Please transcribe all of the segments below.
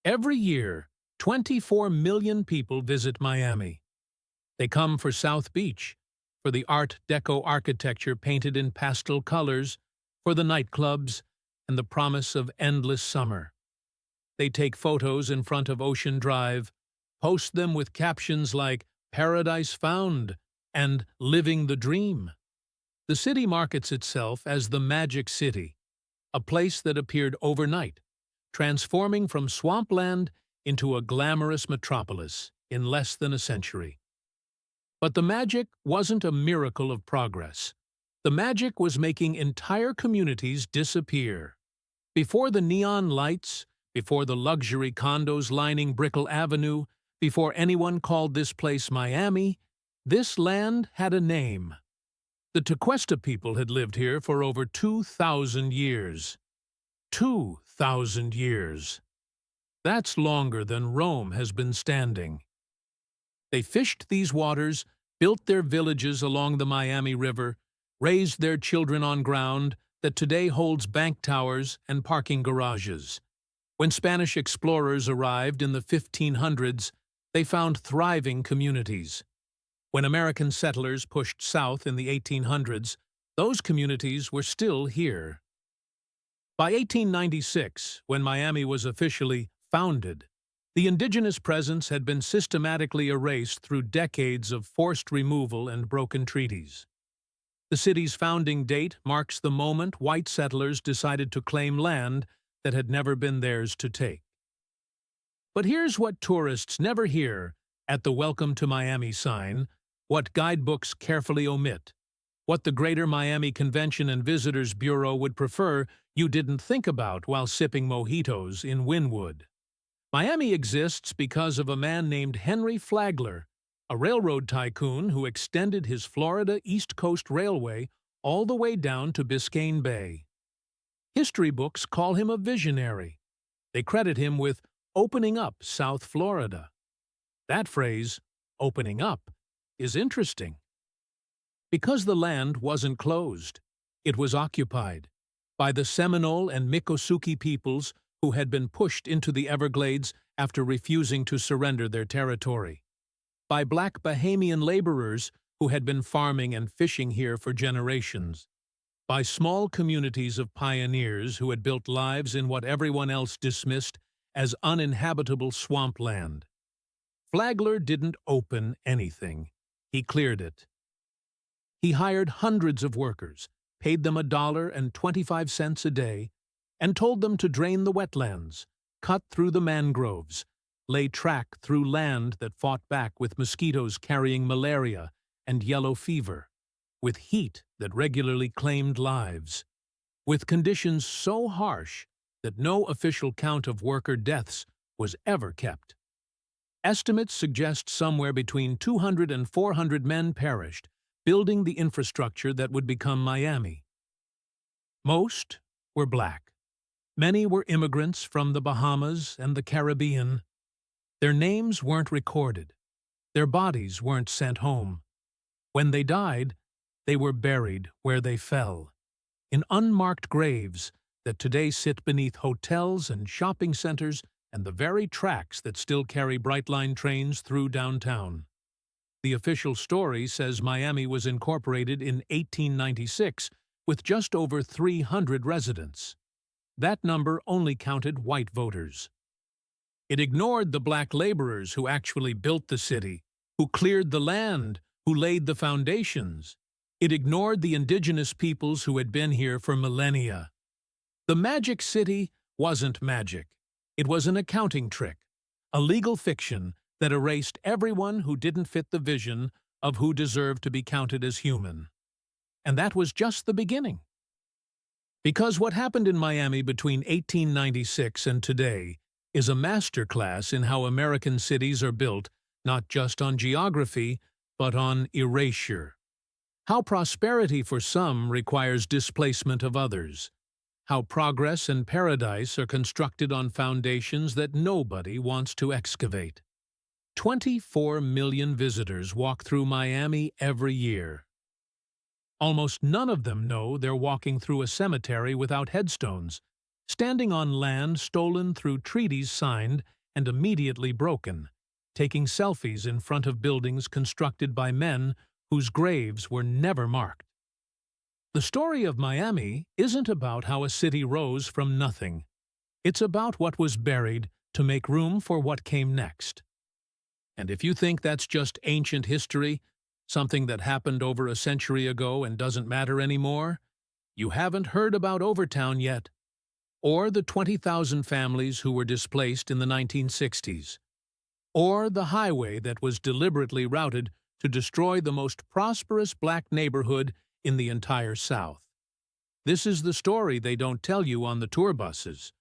Every year, 24 million people visit Miami. They come for South Beach, for the Art Deco architecture painted in pastel colors, for the nightclubs, and the promise of endless summer. They take photos in front of Ocean Drive, post them with captions like "Paradise Found" and "Living the Dream." The city markets itself as the Magic City, a place that appeared overnight, transforming from swampland into a glamorous metropolis in less than a century. But the magic wasn't a miracle of progress. The magic was making entire communities disappear. Before the neon lights, before the luxury condos lining Brickell Avenue, before anyone called this place Miami, this land had a name. The Tequesta people had lived here for over 2,000 years. 2,000 years. That's longer than Rome has been standing. They fished these waters, built their villages along the Miami River, raised their children on ground that today holds bank towers and parking garages. When Spanish explorers arrived in the 1500s, they found thriving communities. When American settlers pushed south in the 1800s, those communities were still here. By 1896, when Miami was officially founded, the indigenous presence had been systematically erased through decades of forced removal and broken treaties. The city's founding date marks the moment white settlers decided to claim land that had never been theirs to take. But here's what tourists never hear at the Welcome to Miami sign, what guidebooks carefully omit, what the Greater Miami Convention and Visitors Bureau would prefer you didn't think about while sipping mojitos in Wynwood. Miami exists because of a man named Henry Flagler, a railroad tycoon who extended his Florida East Coast Railway all the way down to Biscayne Bay. History books call him a visionary. They credit him with opening up South Florida. That phrase, opening up, is interesting. Because the land wasn't closed, it was occupied by the Seminole and Miccosukee peoples who had been pushed into the Everglades after refusing to surrender their territory, by black Bahamian laborers who had been farming and fishing here for generations, by small communities of pioneers who had built lives in what everyone else dismissed as uninhabitable swampland. Flagler didn't open anything. He cleared it. He hired hundreds of workers, paid them $1.25 a day, and told them to drain the wetlands, cut through the mangroves, lay track through land that fought back with mosquitoes carrying malaria and yellow fever, with heat that regularly claimed lives, with conditions so harsh that no official count of worker deaths was ever kept. Estimates suggest somewhere between 200 and 400 men perished, building the infrastructure that would become Miami. Most were black. Many were immigrants from the Bahamas and the Caribbean. Their names weren't recorded. Their bodies weren't sent home. When they died, they were buried where they fell, in unmarked graves that today sit beneath hotels and shopping centers and the very tracks that still carry Brightline trains through downtown. The official story says Miami was incorporated in 1896 with just over 300 residents. That number only counted white voters. It ignored the black laborers who actually built the city, who cleared the land, who laid the foundations. It ignored the indigenous peoples who had been here for millennia. The Magic City wasn't magic. It was an accounting trick, a legal fiction that erased everyone who didn't fit the vision of who deserved to be counted as human. And that was just the beginning. Because what happened in Miami between 1896 and today is a masterclass in how American cities are built not just on geography, but on erasure. How prosperity for some requires displacement of others. How progress and paradise are constructed on foundations that nobody wants to excavate. 24 million visitors walk through Miami every year. Almost none of them know they're walking through a cemetery without headstones, standing on land stolen through treaties signed and immediately broken, taking selfies in front of buildings constructed by men whose graves were never marked. The story of Miami isn't about how a city rose from nothing. It's about what was buried to make room for what came next. And if you think that's just ancient history, something that happened over a century ago and doesn't matter anymore, you haven't heard about Overtown yet, or the 20,000 families who were displaced in the 1960s, or the highway that was deliberately routed to destroy the most prosperous black neighborhood in the entire South. This is the story they don't tell you on the tour buses.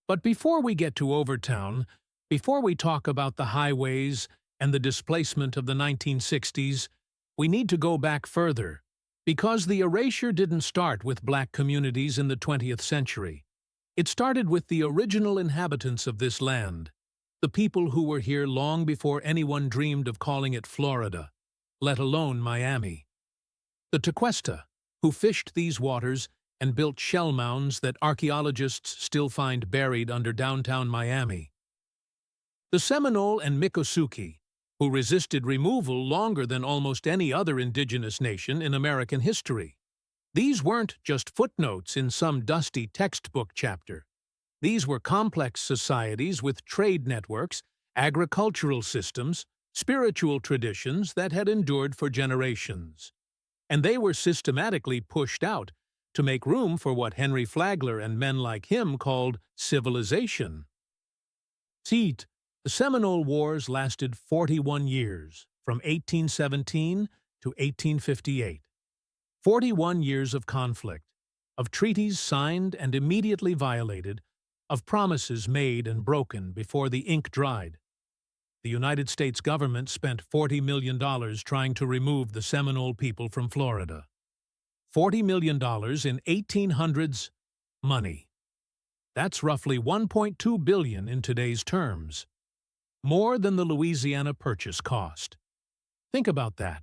But before we get to Overtown, before we talk about the highways and the displacement of the 1960s, we need to go back further, because the erasure didn't start with black communities in the 20th century. It started with the original inhabitants of this land, the people who were here long before anyone dreamed of calling it Florida, let alone Miami. The Tequesta, who fished these waters and built shell mounds that archaeologists still find buried under downtown Miami. The Seminole and Miccosukee, who resisted removal longer than almost any other indigenous nation in American history. These weren't just footnotes in some dusty textbook chapter. These were complex societies with trade networks, agricultural systems, spiritual traditions that had endured for generations. And they were systematically pushed out to make room for what Henry Flagler and men like him called civilization. See, the Seminole Wars lasted 41 years, from 1817 to 1858. 41 years of conflict, of treaties signed and immediately violated, of promises made and broken before the ink dried. The United States government spent $40 million trying to remove the Seminole people from Florida. $40 million in 1800s money. That's roughly $1.2 billion in today's terms. More than the Louisiana Purchase cost. Think about that.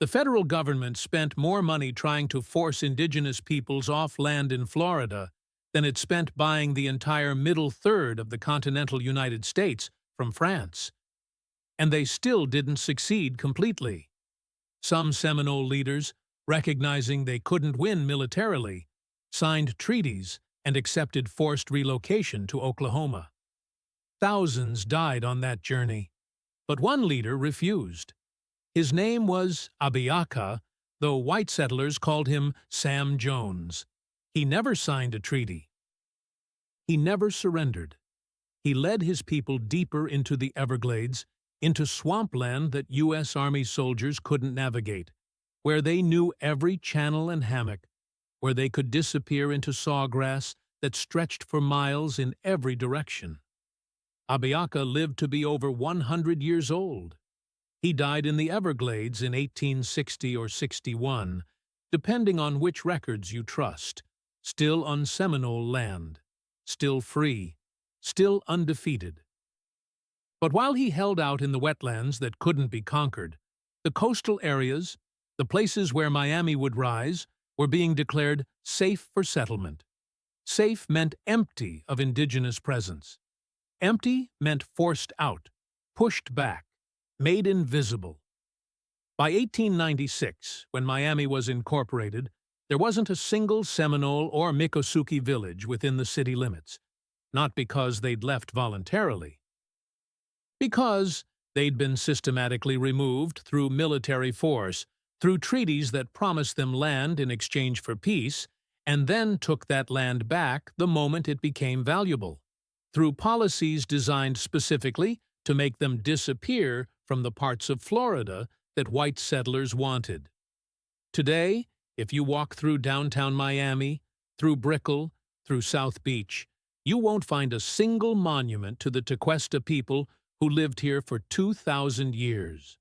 The federal government spent more money trying to force indigenous peoples off land in Florida than it spent buying the entire middle third of the continental United States from France. And they still didn't succeed completely. Some Seminole leaders, recognizing they couldn't win militarily, signed treaties and accepted forced relocation to Oklahoma. Thousands died on that journey, but one leader refused. His name was Abiaka, though white settlers called him Sam Jones. He never signed a treaty. He never surrendered. He led his people deeper into the Everglades, into swampland that U.S. Army soldiers couldn't navigate, where they knew every channel and hammock, where they could disappear into sawgrass that stretched for miles in every direction. Abiaka lived to be over 100 years old. He died in the Everglades in 1860 or 61, depending on which records you trust, still on Seminole land, still free, still undefeated. But while he held out in the wetlands that couldn't be conquered, the coastal areas, the places where Miami would rise, were being declared safe for settlement. Safe meant empty of indigenous presence. Empty meant forced out, pushed back, made invisible. By 1896, when Miami was incorporated, there wasn't a single Seminole or Miccosukee village within the city limits, not because they'd left voluntarily. Because they'd been systematically removed through military force, through treaties that promised them land in exchange for peace, and then took that land back the moment it became valuable, through policies designed specifically to make them disappear from the parts of Florida that white settlers wanted. Today, if you walk through downtown Miami, through Brickell, through South Beach, you won't find a single monument to the Tequesta people who lived here for 2,000 years.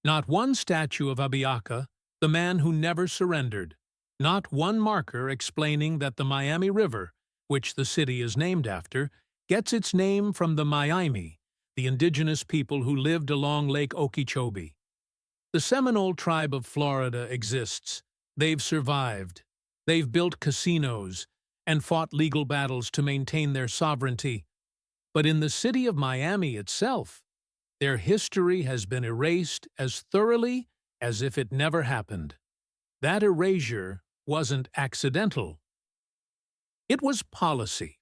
Not one statue of Abiaka, the man who never surrendered, not one marker explaining that the Miami River, which the city is named after, gets its name from the Miami, the indigenous people who lived along Lake Okeechobee. The Seminole tribe of Florida exists. They've survived. They've built casinos, and fought legal battles to maintain their sovereignty. But in the city of Miami itself, their history has been erased as thoroughly as if it never happened. That erasure wasn't accidental. It was policy,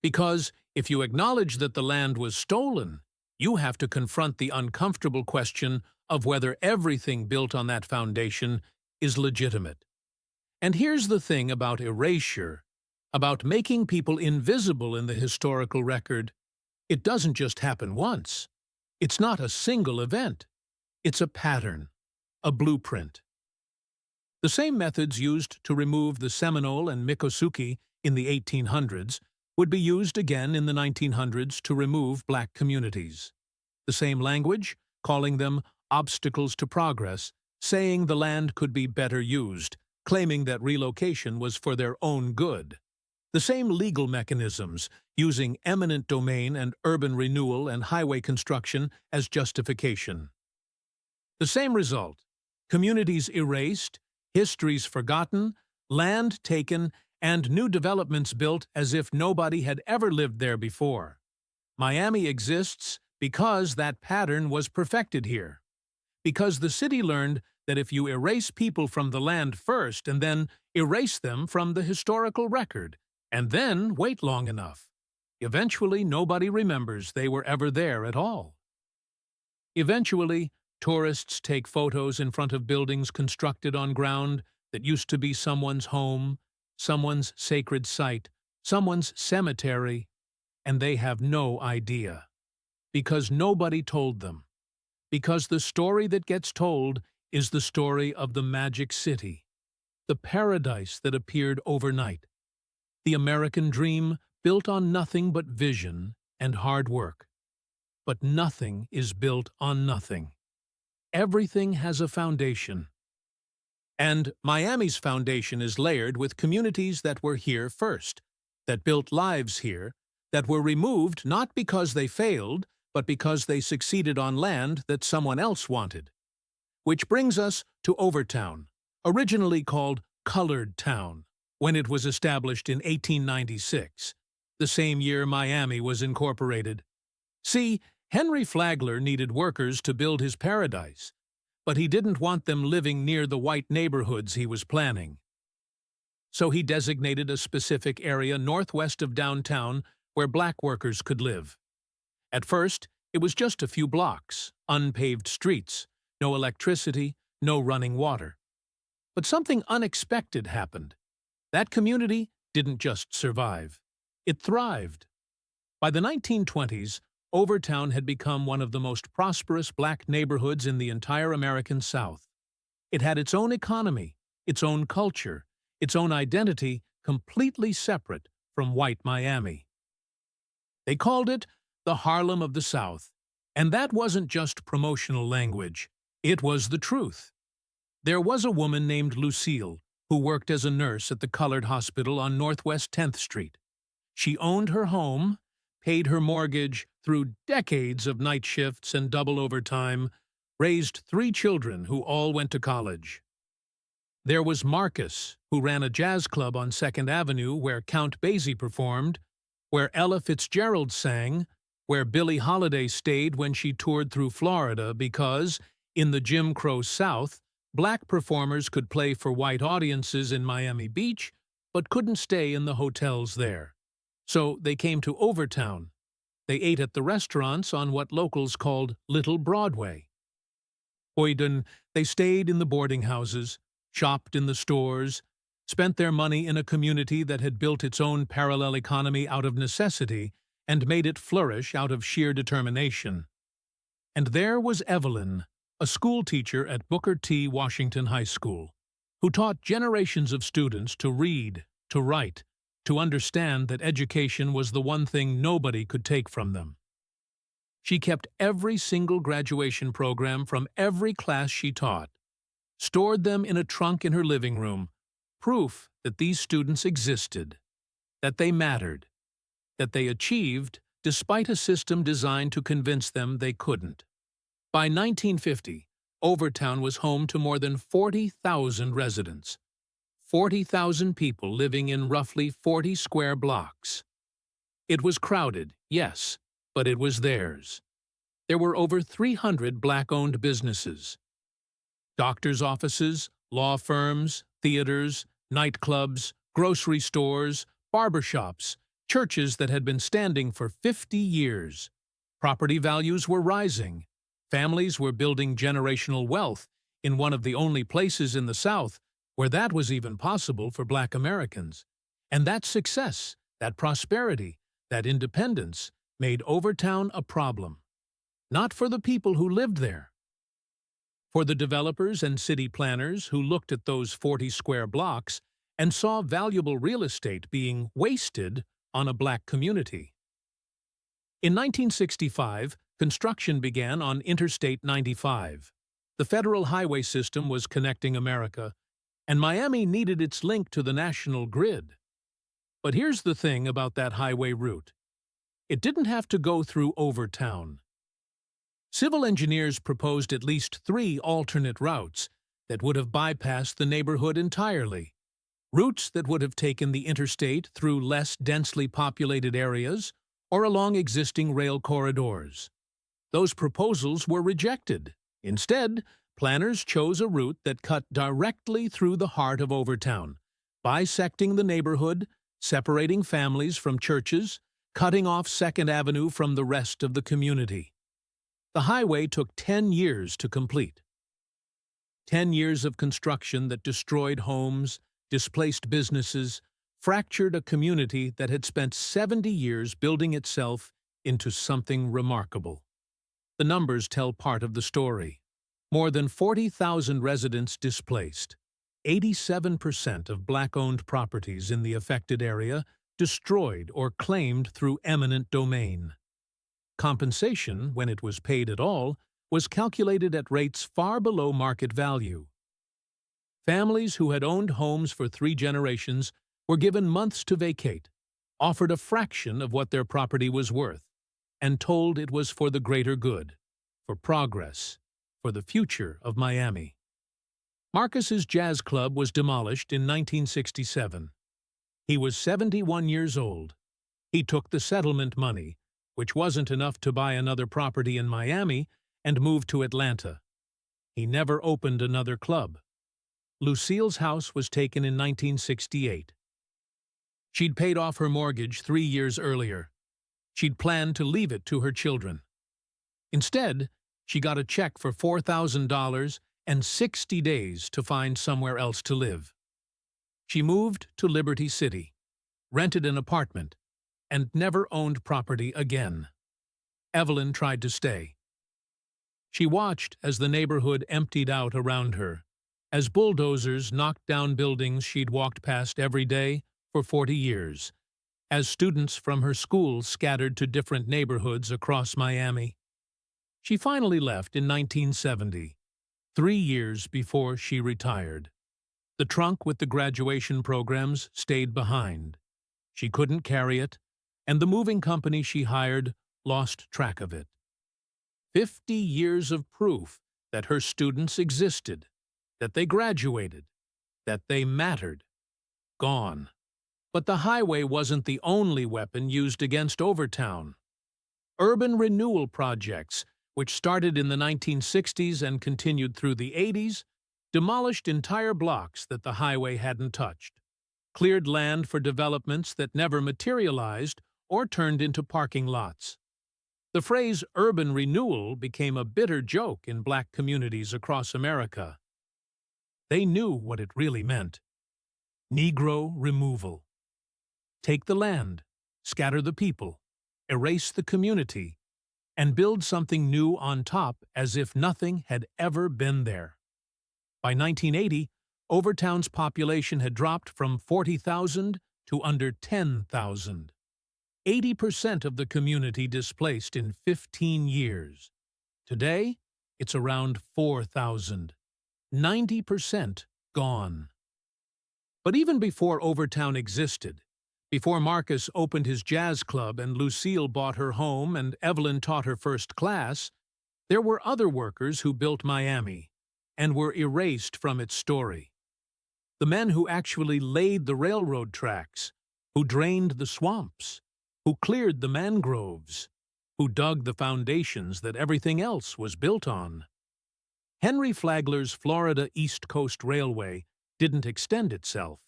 because if you acknowledge that the land was stolen, you have to confront the uncomfortable question of whether everything built on that foundation is legitimate. And here's the thing about erasure, about making people invisible in the historical record. It doesn't just happen once. It's not a single event. It's a pattern, a blueprint. The same methods used to remove the Seminole and Miccosukee in the 1800s would be used again in the 1900s to remove black communities. The same language, calling them obstacles to progress, saying the land could be better used, claiming that relocation was for their own good. The same legal mechanisms, using eminent domain and urban renewal and highway construction as justification. The same result: communities erased, histories forgotten, land taken, and new developments built as if nobody had ever lived there before. Miami exists because that pattern was perfected here. Because the city learned that if you erase people from the land first and then erase them from the historical record, and then wait long enough, eventually nobody remembers they were ever there at all. Eventually, tourists take photos in front of buildings constructed on ground that used to be someone's home, someone's sacred site, someone's cemetery, and they have no idea. Because nobody told them. Because the story that gets told is the story of the magic city, the paradise that appeared overnight, the American dream built on nothing but vision and hard work. But nothing is built on nothing. Everything has a foundation. And Miami's foundation is layered with communities that were here first, that built lives here, that were removed not because they failed, but because they succeeded on land that someone else wanted. Which brings us to Overtown, originally called Colored Town, when it was established in 1896, the same year Miami was incorporated. See, Henry Flagler needed workers to build his paradise, but he didn't want them living near the white neighborhoods he was planning. So he designated a specific area northwest of downtown where black workers could live. At first, it was just a few blocks, unpaved streets, no electricity, no running water. But something unexpected happened. That community didn't just survive. It thrived. By the 1920s, Overtown had become one of the most prosperous black neighborhoods in the entire American South. It had its own economy, its own culture, its own identity completely separate from white Miami. They called it the Harlem of the South, and that wasn't just promotional language. It was the truth. There was a woman named Lucille who worked as a nurse at the Colored Hospital on Northwest 10th Street. She owned her home, paid her mortgage through decades of night shifts and double overtime, raised 3 children who all went to college. There was Marcus, who ran a jazz club on 2nd Avenue where Count Basie performed, where Ella Fitzgerald sang, where Billie Holiday stayed when she toured through Florida because, in the Jim Crow South, black performers could play for white audiences in Miami Beach, but couldn't stay in the hotels there. So they came to Overtown. They ate at the restaurants on what locals called Little Broadway. Then they stayed in the boarding houses, shopped in the stores, spent their money in a community that had built its own parallel economy out of necessity and made it flourish out of sheer determination. And there was Evelyn, a school teacher at Booker T. Washington High School, who taught generations of students to read, to write, to understand that education was the one thing nobody could take from them. She kept every single graduation program from every class she taught, stored them in a trunk in her living room, proof that these students existed, that they mattered, that they achieved despite a system designed to convince them they couldn't. By 1950, Overtown was home to more than 40,000 residents. 40,000 people living in roughly 40 square blocks. It was crowded, yes, but it was theirs. There were over 300 black-owned businesses. Doctors' offices, law firms, theaters, nightclubs, grocery stores, barbershops, churches that had been standing for 50 years. Property values were rising. Families were building generational wealth in one of the only places in the South where that was even possible for Black Americans. And that success, that prosperity, that independence made Overtown a problem. Not for the people who lived there. For the developers and city planners who looked at those 40 square blocks and saw valuable real estate being wasted on a Black community. In 1965, construction began on Interstate 95. The federal highway system was connecting America, and Miami needed its link to the national grid. But here's the thing about that highway route. It didn't have to go through Overtown. Civil engineers proposed at least 3 alternate routes that would have bypassed the neighborhood entirely. Routes that would have taken the interstate through less densely populated areas or along existing rail corridors. Those proposals were rejected. Instead, planners chose a route that cut directly through the heart of Overtown, bisecting the neighborhood, separating families from churches, cutting off 2nd Avenue from the rest of the community. The highway took 10 years to complete. 10 years of construction that destroyed homes, displaced businesses, fractured a community that had spent 70 years building itself into something remarkable. The numbers tell part of the story. More than 40,000 residents displaced. 87% of Black-owned properties in the affected area destroyed or claimed through eminent domain. Compensation, when it was paid at all, was calculated at rates far below market value. Families who had owned homes for 3 generations were given months to vacate, offered a fraction of what their property was worth, and told it was for the greater good, for progress, for the future of Miami. Marcus's jazz club was demolished in 1967. He was 71 years old. He took the settlement money, which wasn't enough to buy another property in Miami, and moved to Atlanta. He never opened another club. Lucille's house was taken in 1968. She'd paid off her mortgage 3 years earlier. She'd planned to leave it to her children. Instead, she got a check for $4,000 and 60 days to find somewhere else to live. She moved to Liberty City, rented an apartment, and never owned property again. Evelyn tried to stay. She watched as the neighborhood emptied out around her, as bulldozers knocked down buildings she'd walked past every day for 40 years, as students from her school scattered to different neighborhoods across Miami. She finally left in 1970, 3 years before she retired. The trunk with the graduation programs stayed behind. She couldn't carry it, and the moving company she hired lost track of it. 50 years of proof that her students existed, that they graduated, that they mattered. Gone. But the highway wasn't the only weapon used against Overtown. Urban renewal projects, which started in the 1960s and continued through the 80s, demolished entire blocks that the highway hadn't touched, cleared land for developments that never materialized or turned into parking lots. The phrase urban renewal became a bitter joke in Black communities across America. They knew what it really meant. Negro removal. Take the land, scatter the people, erase the community, and build something new on top as if nothing had ever been there. By 1980, Overtown's population had dropped from 40,000 to under 10,000. 80% of the community displaced in 15 years. Today, it's around 4,000. 90% gone. But even before Overtown existed, before Marcus opened his jazz club and Lucille bought her home and Evelyn taught her first class, there were other workers who built Miami and were erased from its story. the men who actually laid the railroad tracks, who drained the swamps, who cleared the mangroves, who dug the foundations that everything else was built on. Henry Flagler's Florida East Coast Railway didn't extend itself.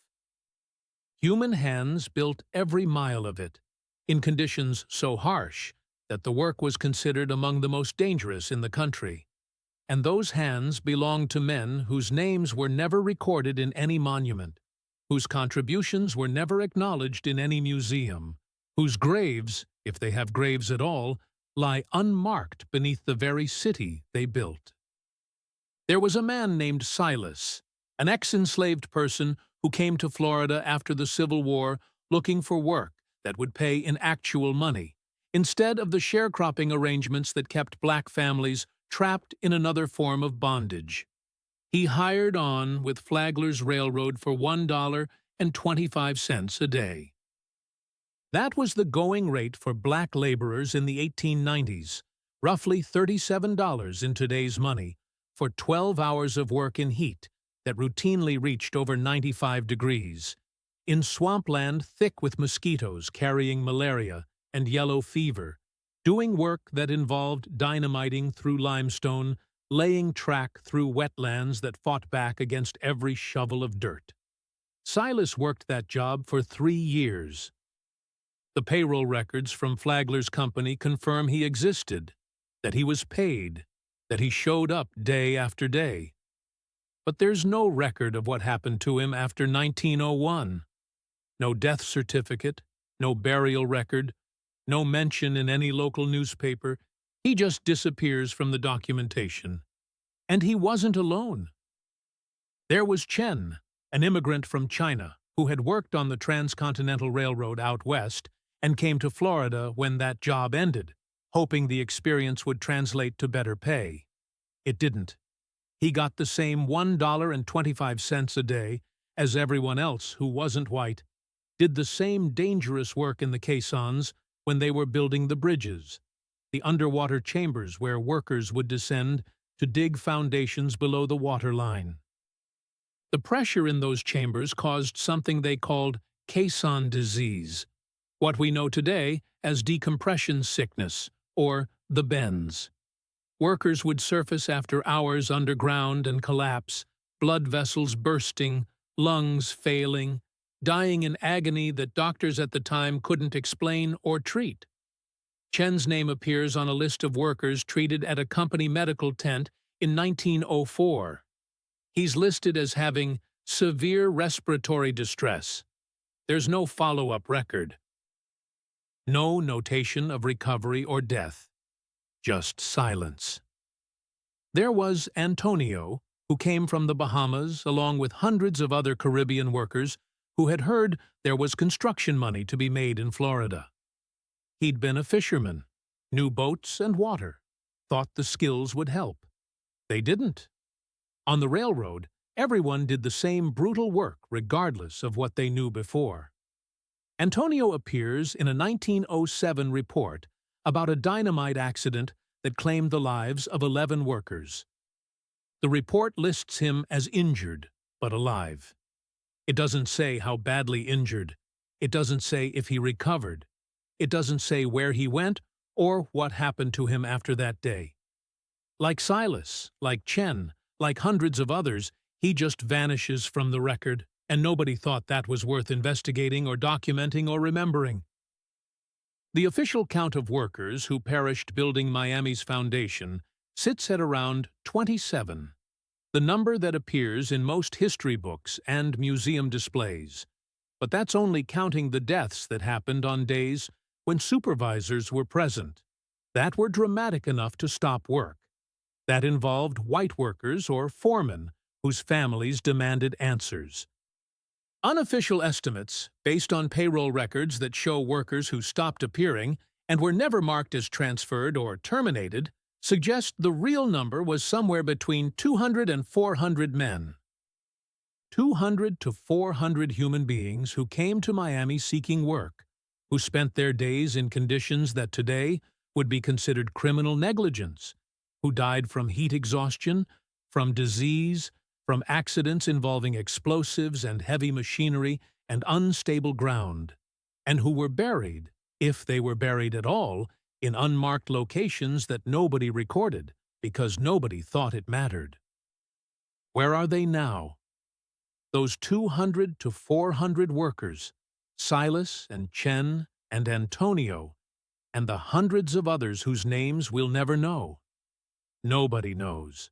Human hands built every mile of it, in conditions so harsh that the work was considered among the most dangerous in the country. And those hands belonged to men whose names were never recorded in any monument, whose contributions were never acknowledged in any museum, whose graves, if they have graves at all, lie unmarked beneath the very city they built. There was a man named Silas, an ex-enslaved person who came to Florida after the Civil War looking for work that would pay in actual money, instead of the sharecropping arrangements that kept black families trapped in another form of bondage. He hired on with Flagler's Railroad for $1.25 a day. That was the going rate for black laborers in the 1890s, roughly $37 in today's money, for 12 hours of work in heat that routinely reached over 95 degrees, in swampland thick with mosquitoes carrying malaria and yellow fever, doing work that involved dynamiting through limestone, laying track through wetlands that fought back against every shovel of dirt. Silas worked that job for 3 years. The payroll records from Flagler's company confirm he existed, that he was paid, that he showed up day after day. But there's no record of what happened to him after 1901. No death certificate, no burial record, no mention in any local newspaper. He just disappears from the documentation. And he wasn't alone. There was Chen, an immigrant from China, who had worked on the Transcontinental Railroad out west and came to Florida when that job ended, hoping the experience would translate to better pay. It didn't. He got the same $1.25 a day as everyone else who wasn't white, did the same dangerous work in the caissons when they were building the bridges, the underwater chambers where workers would descend to dig foundations below the waterline. The pressure in those chambers caused something they called caisson disease, what we know today as decompression sickness, or the bends. Workers would surface after hours underground and collapse, blood vessels bursting, lungs failing, dying in agony that doctors at the time couldn't explain or treat. Chen's name appears on a list of workers treated at a company medical tent in 1904. He's listed as having severe respiratory distress. There's no follow-up record. No notation of recovery or death. Just silence. There was Antonio, who came from the Bahamas along with hundreds of other Caribbean workers who had heard there was construction money to be made in Florida. He'd been a fisherman, knew boats and water, thought the skills would help. They didn't. On the railroad, everyone did the same brutal work regardless of what they knew before. Antonio appears in a 1907 report about a dynamite accident that claimed the lives of 11 workers. The report lists him as injured, but alive. It doesn't say how badly injured. It doesn't say if he recovered. It doesn't say where he went or what happened to him after that day. Like Silas, like Chen, like hundreds of others, he just vanishes from the record, and nobody thought that was worth investigating or documenting or remembering. The official count of workers who perished building Miami's foundation sits at around 27, the number that appears in most history books and museum displays. But that's only counting the deaths that happened on days when supervisors were present, that were dramatic enough to stop work, that involved white workers or foremen whose families demanded answers. Unofficial estimates, based on payroll records that show workers who stopped appearing and were never marked as transferred or terminated, suggest the real number was somewhere between 200 and 400 men. 200 to 400 human beings who came to Miami seeking work, who spent their days in conditions that today would be considered criminal negligence, who died from heat exhaustion, from disease, from accidents involving explosives and heavy machinery and unstable ground, and who were buried, if they were buried at all, in unmarked locations that nobody recorded because nobody thought it mattered. Where are they now? Those 200 to 400 workers, Silas and Chen and Antonio, and the hundreds of others whose names we'll never know. Nobody knows.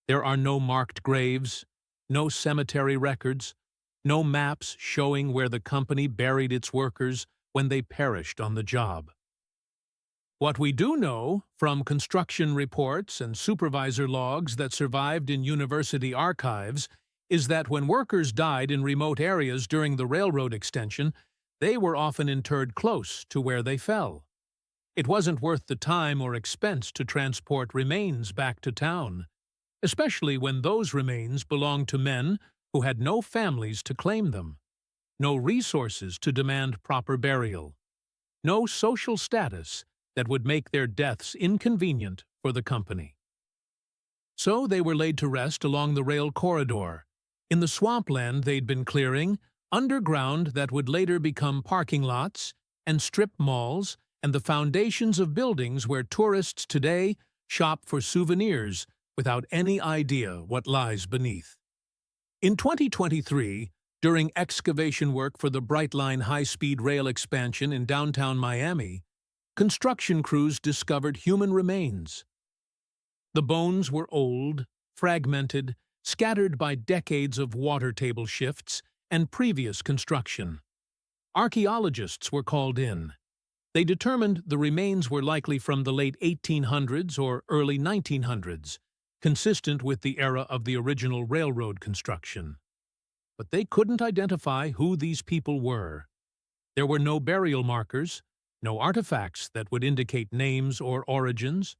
There are no marked graves, no cemetery records, no maps showing where the company buried its workers when they perished on the job. What we do know, from construction reports and supervisor logs that survived in university archives, is that when workers died in remote areas during the railroad extension, they were often interred close to where they fell. It wasn't worth the time or expense to transport remains back to town, especially when those remains belonged to men who had no families to claim them, no resources to demand proper burial, no social status that would make their deaths inconvenient for the company. So they were laid to rest along the rail corridor, in the swampland they'd been clearing, underground that would later become parking lots and strip malls and the foundations of buildings where tourists today shop for souvenirs without any idea what lies beneath. In 2023, during excavation work for the Brightline high-speed rail expansion in downtown Miami, construction crews discovered human remains. The bones were old, fragmented, scattered by decades of water table shifts and previous construction. Archaeologists were called in. They determined the remains were likely from the late 1800s or early 1900s, consistent with the era of the original railroad construction. But they couldn't identify who these people were. There were no burial markers, no artifacts that would indicate names or origins,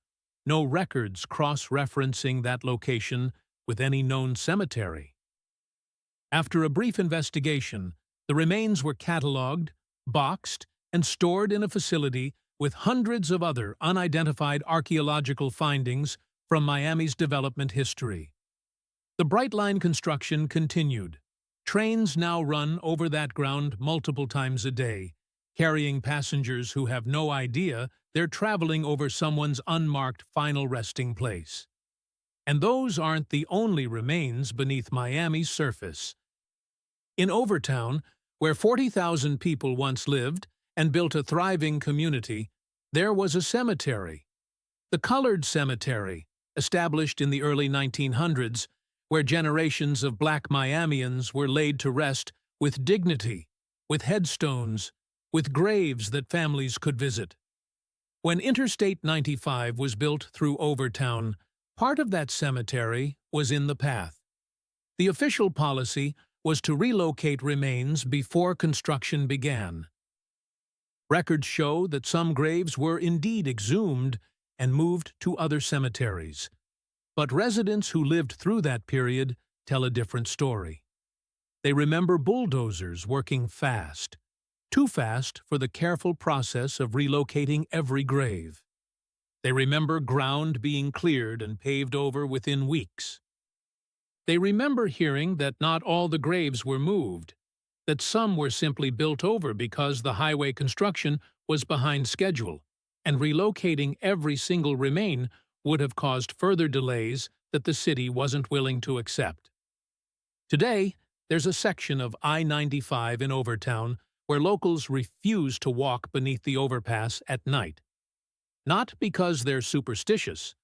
no records cross-referencing that location with any known cemetery. After a brief investigation, the remains were catalogued, boxed, and stored in a facility with hundreds of other unidentified archaeological findings from Miami's development history. The Brightline construction continued. Trains now run over that ground multiple times a day, carrying passengers who have no idea they're traveling over someone's unmarked final resting place. And those aren't the only remains beneath Miami's surface. In Overtown, where 40,000 people once lived and built a thriving community, there was a cemetery. The Colored Cemetery, established in the early 1900s, where generations of Black Miamians were laid to rest with dignity, with headstones, with graves that families could visit. When Interstate 95 was built through Overtown, part of that cemetery was in the path. The official policy was to relocate remains before construction began. Records show that some graves were indeed exhumed and moved to other cemeteries. But residents who lived through that period tell a different story. They remember bulldozers working fast, too fast for the careful process of relocating every grave. They remember ground being cleared and paved over within weeks. They remember hearing that not all the graves were moved, that some were simply built over because the highway construction was behind schedule, and relocating every single remain would have caused further delays that the city wasn't willing to accept. Today, there's a section of I-95 in Overtown where locals refuse to walk beneath the overpass at night. Not because they're superstitious,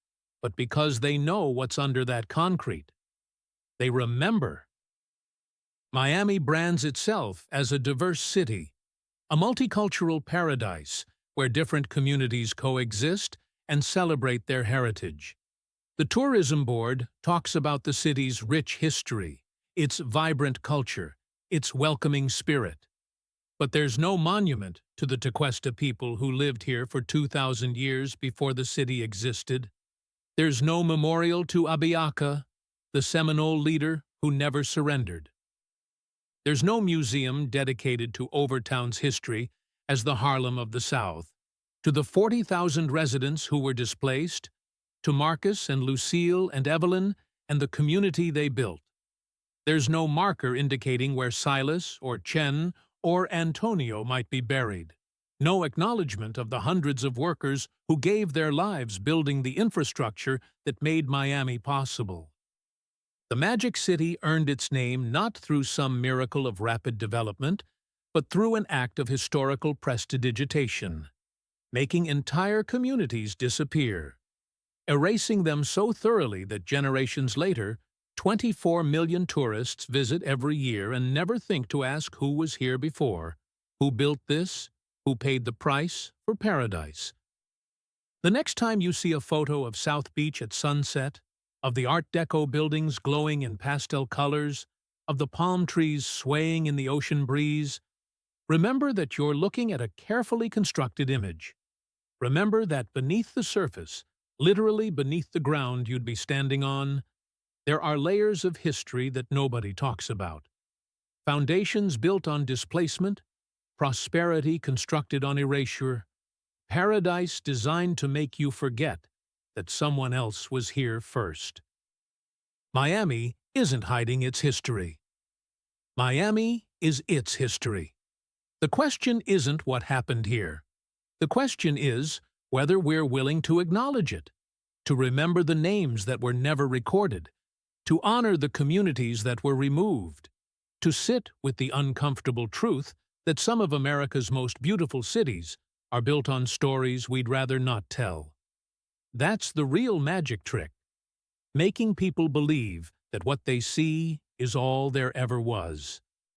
but because they know what's under that concrete. They remember. Miami brands itself as a diverse city, a multicultural paradise where different communities coexist and celebrate their heritage. The Tourism Board talks about the city's rich history, its vibrant culture, its welcoming spirit. But there's no monument to the Tequesta people who lived here for 2,000 years before the city existed. There's no memorial to Abiaka, the Seminole leader who never surrendered. There's no museum dedicated to Overtown's history as the Harlem of the South, to the 40,000 residents who were displaced, to Marcus and Lucille and Evelyn and the community they built. There's no marker indicating where Silas or Chen or Antonio might be buried. No acknowledgement of the hundreds of workers who gave their lives building the infrastructure that made Miami possible. The Magic City earned its name not through some miracle of rapid development, but through an act of historical prestidigitation, making entire communities disappear, erasing them so thoroughly that generations later, 24 million tourists visit every year and never think to ask who was here before, who built this, who paid the price for paradise. The next time you see a photo of South Beach at sunset, of the Art Deco buildings glowing in pastel colors, of the palm trees swaying in the ocean breeze, remember that you're looking at a carefully constructed image. Remember that beneath the surface, literally beneath the ground you'd be standing on, there are layers of history that nobody talks about. Foundations built on displacement, prosperity constructed on erasure, paradise designed to make you forget that someone else was here first. Miami isn't hiding its history. Miami is its history. The question isn't what happened here. The question is whether we're willing to acknowledge it, to remember the names that were never recorded, to honor the communities that were removed, to sit with the uncomfortable truth that some of America's most beautiful cities are built on stories we'd rather not tell. That's the real magic trick, making people believe that what they see is all there ever was.